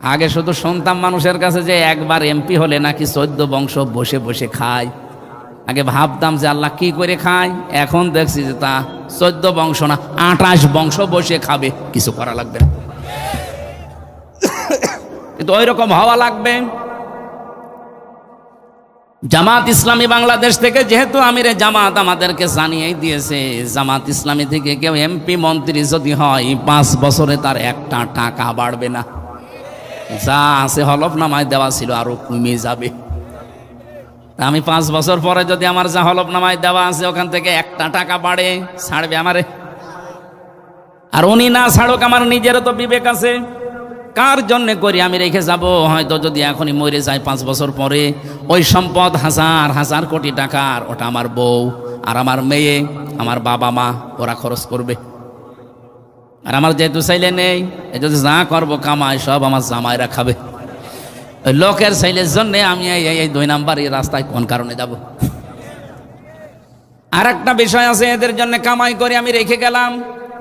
আগে শুধু শুনতাম মানুষের কাছে যে একবার এমপি হলে নাকি 14 বংশ বসে বসে খায়। আগে ভাবতাম যে আল্লাহ কি করে খায়, এখন দেখছি যে তা 14 বংশ না 28 বংশ বসে খাবে, কিছু করা লাগবে না। কিন্তু ওই রকম হওয়া লাগবে। জামাত ইসলামী বাংলাদেশ থেকে যেহেতু আমিরে জামাত আমাদেরকে জানিয়েই দিয়েছে, জামাত ইসলামী থেকে কেউ এমপি মন্ত্রী যদি হয় 5 বছরে তার একটা টাকা বাড়বে না। যা আছে হলফনামায় দেওয়া ছিল আরো কমে যাবে। আমি 5 বছর পরে যদি আমার যা হলফনামায় দেওয়া আছে ওখান থেকে একটা টাকা বাড়ে, ছাড়বে আমারে? আর উনি না ছাড়ুক, আমার নিজেরও তো বিবেক আছে। কার জন্য করি আমি রেখে যাব? হয়তো যদি এখনই মরে যায় 5 বছর পরে, ওই সম্পদ হাজার হাজার কোটি টাকার, ওটা আমার বউ আর আমার মেয়ে, আমার বাবা মা, ওরা খরচ করবে। আর আমার যেহেতু ছেলে নেই, এই যদি যা করবো কামাই সব আমার জামাইরা খাবে। ওই লোকের ছেলের জন্য আমি এই 2 নাম্বার এই রাস্তায় কোন কারণে যাব? আর একটা বিষয় আছে, এদের জন্য কামাই করে আমি রেখে গেলাম,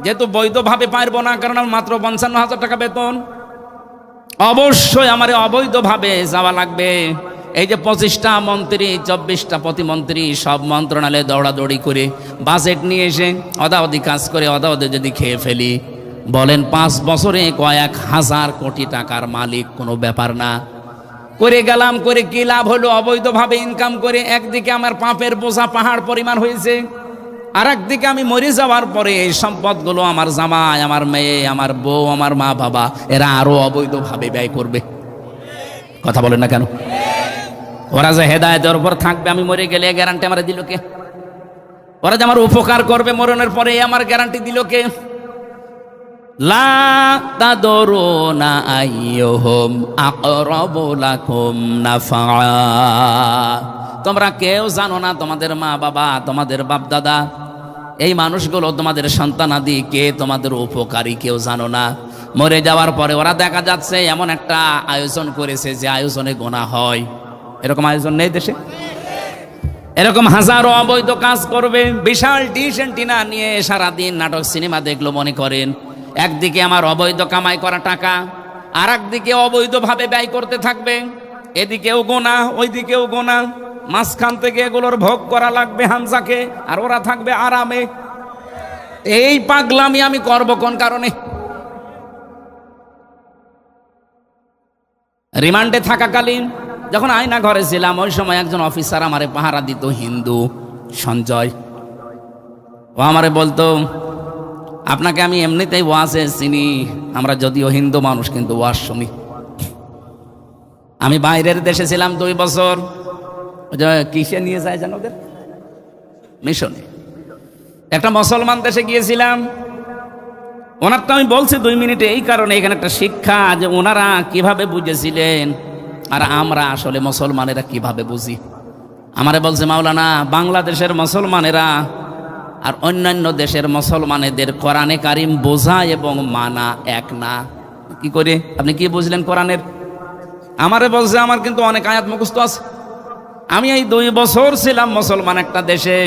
যেহেতু বৈধভাবে পারবো না, কারণ মাত্র 55,000 টাকা বেতন। অবশ্যই আমার অবৈধভাবে যাওয়া লাগবে। এই যে 25টা মন্ত্রী, 24টা প্রতিমন্ত্রী, সব মন্ত্রণালয়ে দৌড়াদৌড়ি করে বাজেট নিয়ে এসে অদাওদি কাজ করে অদাওদি যদি খেয়ে ফেলি, বলেন 5 বছরে কয়েক হাজার কোটি টাকার মালিক কোনো ব্যাপার না। করে গেলাম, করে কি লাভ হলো? অবৈধভাবে ইনকাম করে একদিকে আমার পাপের বোঝা পাহাড় পরিমাণ হয়েছে, আর একদিকে আমি মরে যাওয়ার পরে এই সম্পদগুলো আমার জামাই, আমার মেয়ে, আমার বউ, আমার মা বাবা, এরা আরো অবৈধভাবে ব্যয় করবে। কথা বলেন না কেন? ওরা যে হেদায়েতের উপর থাকবে, আমি মরে গেলে গ্যারান্টি আমার দিল কে? ওরা যে আমার উপকার করবে মরণের পরে, আমার গ্যারান্টি দিল কে? লা তাদরুনা আইয়ুহুম আকরাবু লাকুম নাফা। তোমরা কেউ জানো না, তোমাদের মা বাবা, তোমাদের বাপ দাদা, এই মানুষগুলো তোমাদের সন্তানাদি কে তোমাদের উপকারী কেউ জানো না। মরে যাওয়ার পরে ওরা দেখা যাচ্ছে এমন একটা আয়োজন করেছে যে আয়োজনে গোনা হয়। এরকম আয়োজন নেই দেশে? এরকম হাজারো অবৈধ কাজ করবে, বিশাল ডিশ এন্টিনা নিয়ে সারাদিন নাটক সিনেমা দেখলো মনে করেন। একদিকে আমার অবৈধ কামাই করা টাকা, আর একদিকে অবৈধভাবে ব্যয় করতে থাকবে। এদিকেও গোনা, ওইদিকেও গোনা, মাঝখান থেকে এগুলোর ভোগ করা লাগবে হামজাকে, আর ওরা থাকবে আরামে। এই পাগলামি আমি করব কোন কারণে? রিমান্ডে থাকাকালীন যখন আয়না ঘরে ছিলাম, ওই সময় একজন অফিসার আমারে পাহারা দিত, হিন্দু, সঞ্জয়। ও আমারে বলতো, আপনাকে আমি এমনিতেই ওয়াজে চিনি, আমরা যদিও হিন্দু মানুষ কিন্তু ওয়াজ শুনি। আমি বাইরের দেশে ছিলাম 2 বছর, কিসে নিয়ে যায় জানো ওদের? মিশনে। একটা মুসলমান দেশে গিয়েছিলাম। ওনারটা আমি বলছি 2 মিনিটে, এই কারণে এখানে একটা শিক্ষা যে ওনারা কিভাবে বুঝেছিলেন আর আমরা আসলে মুসলমানেরা কিভাবে বুঝি। আমারে বলছে, মাওলানা, বাংলাদেশের মুসলমানেরা আর অন্যান্য দেশের মুসলমানেদের কোরআনে কারিম বোঝা এবং মানা এক না। কি করে? আপনি কি বুঝলেন কোরআনের? আমারে বলছে, আমার কিন্তু অনেক আয়াত মুখস্থ আছে। আমি এই 2 বছর ছিলাম মুসলমান একটা দেশে।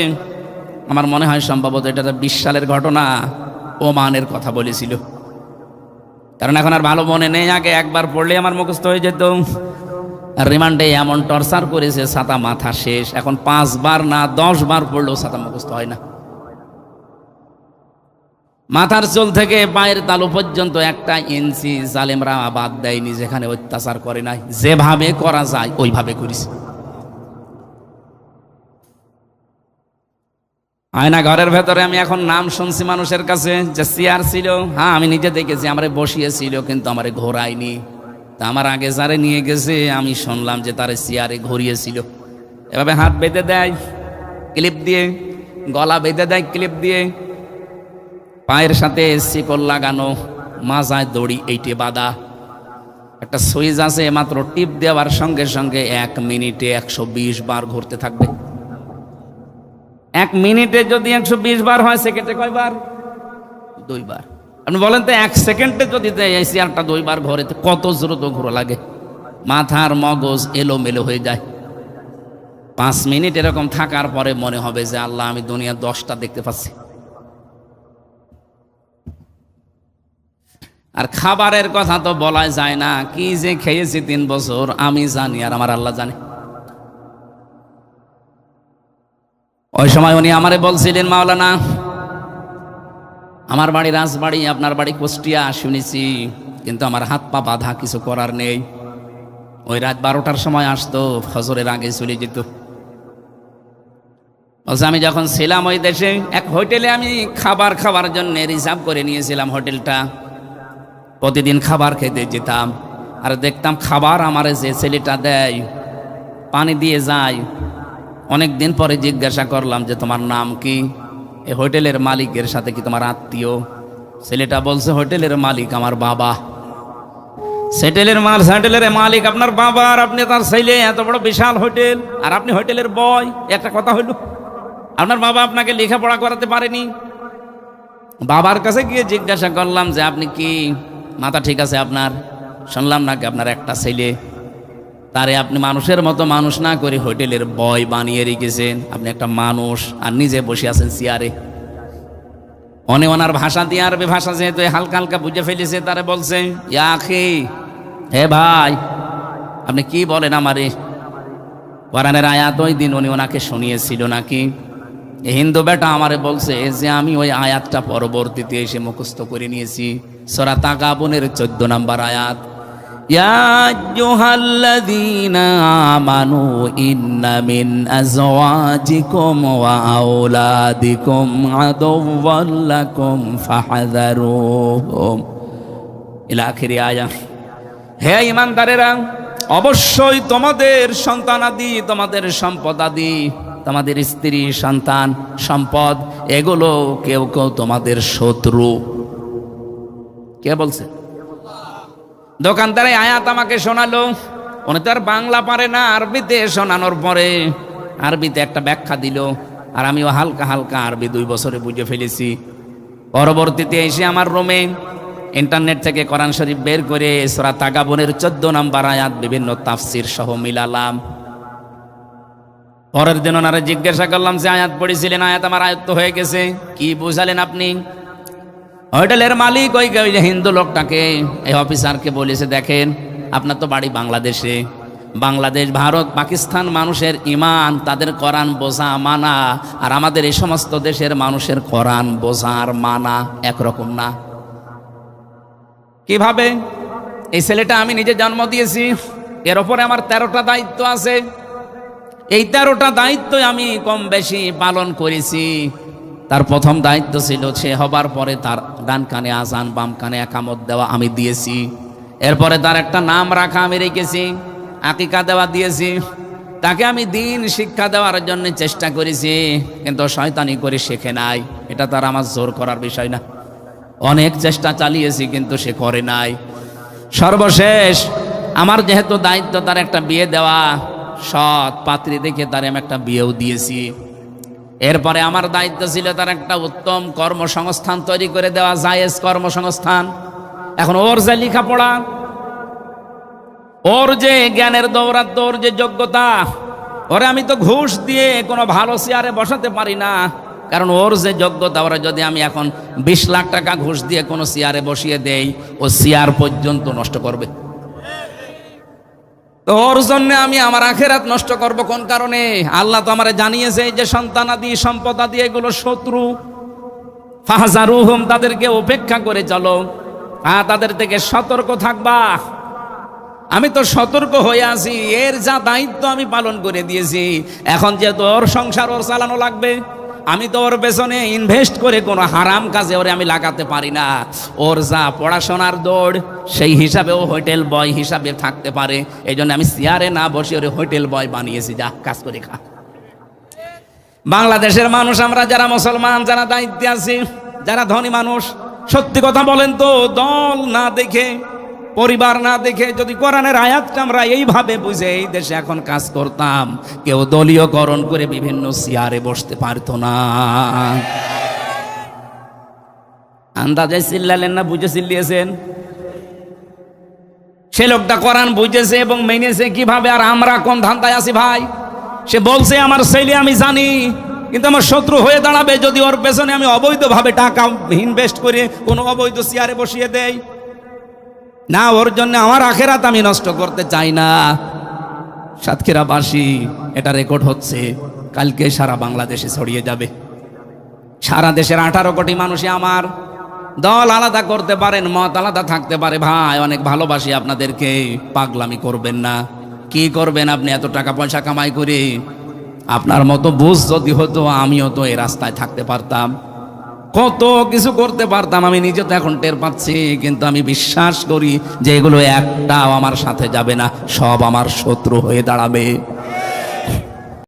আমার মনে হয় সম্ভবত এটা 20 সালের ঘটনা, ওমানের কথা বলেছিল। কারণ এখন আর ভালো মনে নেই, আগে একবার পড়লে আমার মুখস্থ হয়ে যেত। রিমান্ডে এমন টর্চার করেছে, ছাতা মাথা শেষ। এখন 5 বার না 10 বার পড়লেও ছাতা মুখস্থ হয় না। মাথার চুল থেকে পায়ের তালু পর্যন্ত 1 ইঞ্চি জালেমরা বাদ দেয়নি, যেখানে অত্যাচার করে নাই। যেভাবে করা যায় ওইভাবে করেছে। আয়না ঘরের ভেতরে আমি এখন নাম শুনছি মানুষের কাছে যে চেয়ার ছিল। হ্যাঁ, আমি নিজে দেখেছি আমারে বসিয়েছিল, কিন্তু আমারে ঘোরায়নি। তা আমার আগে যারে নিয়ে গেছে আমি শুনলাম যে তারে চেয়ারে ঘুরিয়েছিল। এভাবে হাত বেঁধে দেয় ক্লিপ দিয়ে, গলা বেঁধে দেয় ক্লিপ দিয়ে, পায়ের সাথে শিকল লাগানো, মাজায় দড়ি এইটে বাঁধা। একটা সুইচ আছে, মাত্র টিপ দেওয়ার সঙ্গে সঙ্গে 1 মিনিটে 120 বার ঘুরতে থাকবে। 1 মিনিটে যদি 120 বার হয়, সেকেন্ডে কয়বার? 2 বার। আপনি বলেন তো 1 সেকেন্ডে যদি এই চেয়ারটা 2 বার ঘোরে কত দ্রুত ঘোরা লাগে? মাথার মগজ এলোমেলো হয়ে যায়। 5 মিনিট এরকম থাকার পরে মনে হবে যে আল্লাহ, আমি দুনিয়া 10টা দেখতে পাচ্ছি। আর খাবারের কথা তো বলা যায় না, কি যে খেয়েছি 3 বছর আমি জানি আর আমার আল্লাহ জানে। ওই সময় উনি আমারে বলছিলেন, মাওলানা আমার বাড়ি রাজবাড়ি, আপনার বাড়ি কুষ্টিয়া শুনেছি, কিন্তু আমার হাত পা বাঁধা, কিছু করার নেই। ওই রাত 12টার সময় আসতো, ফজরের আগে চলে যেত। বলছে আমি যখন ছিলাম ওই দেশে এক হোটেলে আমি খাবার জন্য রিজার্ভ করে নিয়েছিলাম হোটেলটা। প্রতিদিন খাবার খেতে যেতাম আর দেখতাম খাবার আমার যে ছেলেটা দেয় পানি দিয়ে যায়। অনেক দিন পরে জিজ্ঞাসা করলাম যে তোমার নাম কি? এই হোটেলের মালিকের সাথে কি তোমার আত্মীয়? ছেলেটা বলছে হোটেলের মালিক আমার বাবা। হোটেলের মালিক আপনার বাবা, আর আপনি তার ছেলে, এত বড় বিশাল হোটেল, আর আপনি হোটেলের বয়। একটা কথা হইল, আপনার বাবা আপনাকে লেখাপড়া করাতে পারেনি? বাবার কাছে গিয়ে জিজ্ঞাসা করলাম যে আপনি কি মাথা ঠিক আছে আপনার? শুনলাম নাকি আপনার একটা ছেলে, তারে আপনি মানুষের মতো মানুষ না করে হোটেলের বয় বানিয়ে রেখেছেন। আপনি একটা মানুষ আর নিজে বসে আছেন চেয়ারে। ওনার ভাষা দিয়ে, আরবি ভাষা যেহেতু হালকা হালকা বুঝে ফেলেছে, তারে বলছে ইয়া আখি, হে ভাই আপনি কি বলেন আমারে? কোরআনের আয়াত ওই দিন উনি ওনাকে শুনিয়েছিল নাকি? হিন্দু বেটা আমারে বলছে যে আমি ওই আয়াতটা পরবর্তীতে এসে মুখস্থ করে নিয়েছি। সূরা তাগাবুনের 14 নম্বর আয়াত, ইয়া আইয়ুহাল্লাযীনা আমানু ইন্না মিন আযওয়াজিকুম ওয়া আওলাদিকুম আদুওয়াল লাকুম ফাহযারুহুম ইলা আখিরি আয়াত। হে ঈমানদারেরা, অবশ্যই তোমাদের সন্তানাদি, তোমাদের সম্পদাদি, তোমাদের স্ত্রী সন্তান সম্পদ, এগুলো কেউ কেউ তোমাদের শত্রু। কে বলছে? দোকানদার আয়াত আমাকে শোনালো। উনি তো আর বাংলা পারে না, আরবিতে শোনানোর পরে আরবিতে একটা ব্যাখ্যা দিল, আর আমিও হালকা হালকা আরবি 2 বছরে বুঝে ফেলেছি। পরবর্তীতে এসে আমার রুমে ইন্টারনেট থেকে কোরআন শরীফ বের করে সূরা তাগাবুনের 14 নম্বর আয়াত বিভিন্ন তাফসীর সহ মিলালাম। পরের দিন ওনারা জিজ্ঞাসা করলাম যে আয়াত পড়েছিলেন, আয়াত আমার আয়ত্ত হয়ে গেছে, কি বুঝালেন আপনি? হোটেলের মালিক ওই হিন্দু লোকটাকে, এই অফিসারকে বলেছে, দেখেন আপনার তো বাড়ি বাংলাদেশে, বাংলাদেশ, ভারত, পাকিস্তান মানুষের ইমান, তাদের কোরআন বোঝা মানা, আর আমাদের এই সমস্ত দেশের মানুষের কোরআন বোঝা আর মানা একরকম না। কিভাবে? এই ছেলেটা আমি নিজে জন্ম দিয়েছি, এর ওপরে আমার 13টা দায়িত্ব আছে। এই 13টা দায়িত্ব আমি কম বেশি পালন করেছি। তার প্রথম দায়িত্ব ছিল সে হবার পরে তার ডান কানে আজান, বাম কানে একামত দেওয়া আমি দিয়েছি। এরপরে তার একটা নাম রাখা আমি রেখেছি, আকিকা দেওয়া দিয়েছি। তাকে আমি দিন শিক্ষা দেওয়ার জন্য চেষ্টা করেছি, কিন্তু শয়তানি করে শেখে নাই। এটা তার আমার জোর করার বিষয় না, অনেক চেষ্টা চালিয়েছি কিন্তু সে করে নাই। সর্বশেষ আমার যেহেতু দায়িত্ব তার একটা বিয়ে দেওয়া, সৎ পাত্রী দেখে তার আমি একটা বিয়েও দিয়েছি। এরপরে আমার দায়িত্ব ছিল তার একটা উত্তম কর্মসংস্থান তৈরি করে দেওয়া, জায়েজ কর্মসংস্থান। এখন ওর যে লেখাপড়া, ওর যে জ্ঞানের দৌরাত্ম্য, ওর যে যোগ্যতা, ওরে আমি তো ঘুষ দিয়ে কোনো ভালো চেয়ারে বসাতে পারি না। কারণ ওর যে যোগ্যতা, ওরা যদি আমি এখন 20 লাখ টাকা ঘুষ দিয়ে কোনো চেয়ারে বসিয়ে দেই, ও চেয়ার পর্যন্ত নষ্ট করবে। ওর জন্য আমি আমার আখিরাত নষ্ট করব কোন কারণে? আল্লাহ তো আমারে জানিয়েছে যে সন্তানাদি, সম্পদাদি এগুলো শত্রু। ফাহজারুহুম, তাদেরকে উপেক্ষা করে চলো, তাদের থেকে সতর্ক থাকবা। আমি তো সতর্ক হয়ে আছি, এর যা দায়িত্ব আমি পালন করে দিয়েছি। এখন যেহেতু ওর সংসার ওর চালানো লাগবে, আমি তো ওর পেছনে ইনভেস্ট করে কোনো হারাম কাজে ওরে আমি লাগাতে পারি না। ওর যা পড়াশোনার দৌড়, সেই হিসাবে ও হোটেল বয় হিসাবে থাকতে পারে। এই জন্য আমি চেয়ারে না বসে ওরে হোটেল বয় বানিয়েছি, যা কাজ করে খা। বাংলাদেশের মানুষ আমরা যারা মুসলমান, যারা দায়িত্বে আছি, যারা ধনী মানুষ, সত্যি কথা বলেন তো, দল না দেখে, পরিবার না দেখে যদি কোরআনের আয়াতটা আমরা এইভাবে বুঝে এই দেশে এখন কাজ করতাম, কেউ দলীয়করণ করে বিভিন্ন চেয়ারে বসতে পারতো না। আন্দাজে চিল্লালেন না, বুঝে চিল্লিয়েছেন? সে লোকটা কোরআন বুঝেছে এবং মেনেছে কিভাবে, আর আমরা কোন ধান্দায় আছি ভাই? সে বলছে আমার ছেলে আমি জানি, কিন্তু আমার শত্রু হয়ে দাঁড়াবে যদি ওর পেছনে আমি অবৈধভাবে টাকা ইনভেস্ট করে কোনো অবৈধ চেয়ারে বসিয়ে দেই। না, ওর জন্য আমার আখেরাত আমি নষ্ট করতে চাই না। সাতক্ষীরাবাসী, এটা রেকর্ড হচ্ছে, কালকে সারা বাংলাদেশে ছড়িয়ে যাবে। সারা দেশের 18 কোটি মানুষই আমার। দল আলাদা করতে পারেন, মত আলাদা থাকতে পারে, ভাই অনেক ভালোবাসি আপনাদেরকে, পাগলামি করবেন না। কি করবেন আপনি এত টাকা পয়সা কামাই করে? আপনার মতো বুঝ যদি হতো, আমিও তো এই রাস্তায় থাকতে পারতাম, কত কিছু করতে পারতাম। আমি নিজে তো এখন টের পাচ্ছি, কিন্তু আমি বিশ্বাস করি যে এগুলো একটাও আমার সাথে যাবে না, সব আমার শত্রু হয়ে দাঁড়াবে।